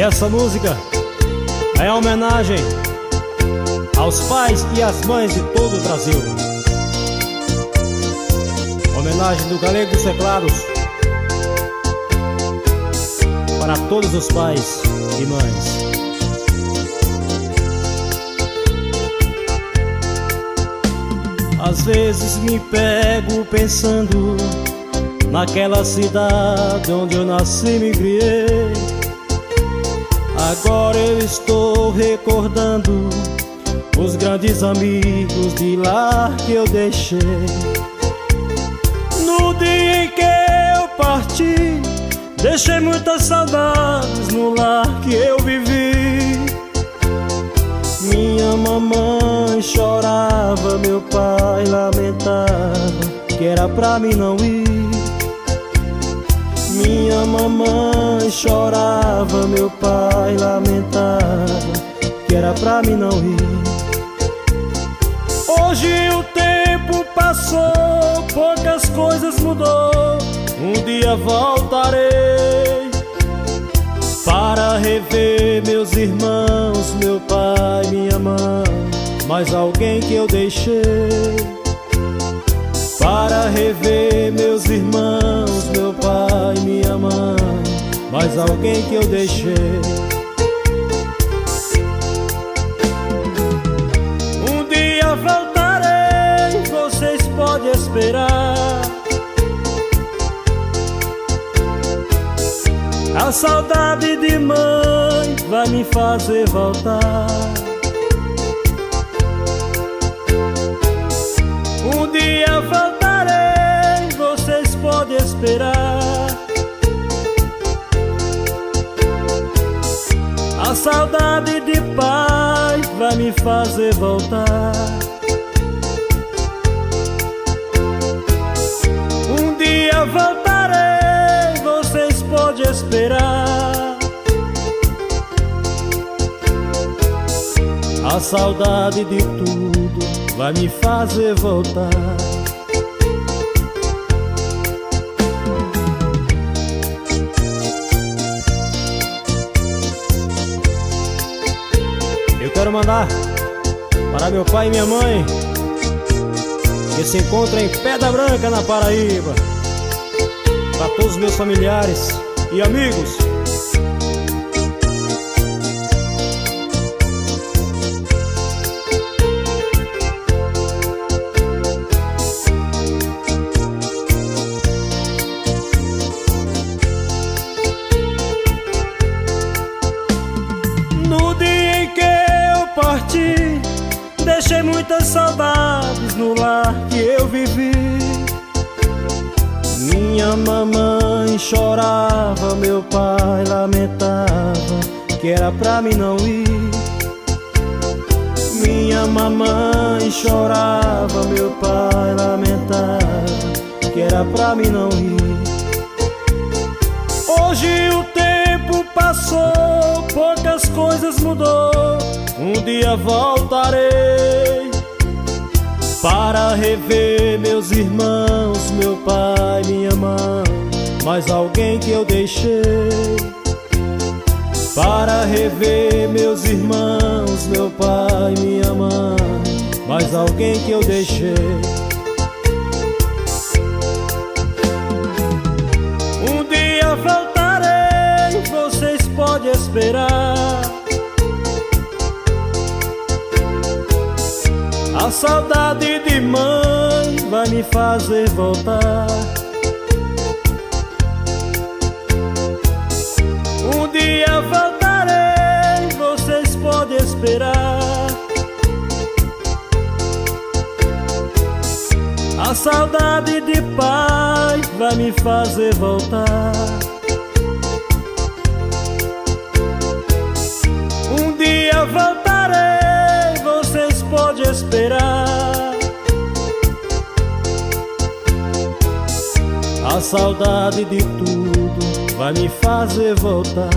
E essa música é homenagem aos pais e às mães de todo o Brasil. Homenagem do Galego dos Teclados para todos os pais e mães. Às vezes me pego pensando naquela cidade onde eu nasci e me criei. Agora eu estou recordando os grandes amigos de lá que eu deixei. No dia em que eu parti, deixei muitas saudades no lar que eu vivi. Minha mamãe chorava, meu pai lamentava que era pra mim não ir. Minha mamãe chorava, meu pai lamentava que era pra mim não ir. Hoje o tempo passou, poucas coisas mudou. Um dia voltarei para rever meus irmãos, meu pai, minha mãe, mais alguém que eu deixei. Para rever meus irmãos, meu pai, minha mãe, mais alguém que eu deixei. Um dia voltarei, vocês podem esperar. A saudade de mãe vai me fazer voltar. Um dia voltarei, vocês podem esperar. A saudade de pai vai me fazer voltar. Um dia voltarei, vocês podem esperar. A saudade de tudo vai me fazer voltar. Eu quero mandar para meu pai e minha mãe, que se encontram em Pedra Branca, na Paraíba, para todos os meus familiares e amigos. No dia em que eu parti, deixei muitas saudades no lar que eu vivi. Minha mamãe chorava, meu pai lamentava que era pra mim não ir. Minha mamãe chorava, meu pai lamentava que era pra mim não ir. Hoje o tempo passou, poucas coisas mudou. Um dia voltarei para rever meus irmãos, meu pai, minha mãe, mais alguém que eu deixei. Para rever meus irmãos, meu pai, minha mãe, mais alguém que eu deixei. Um dia voltarei, vocês podem esperar. A saudade de mãe vai me fazer voltar. Um dia voltarei, vocês podem esperar. A saudade de pai vai me fazer voltar. Um dia voltarei, vocês podem esperar. A saudade de tudo vai me fazer voltar.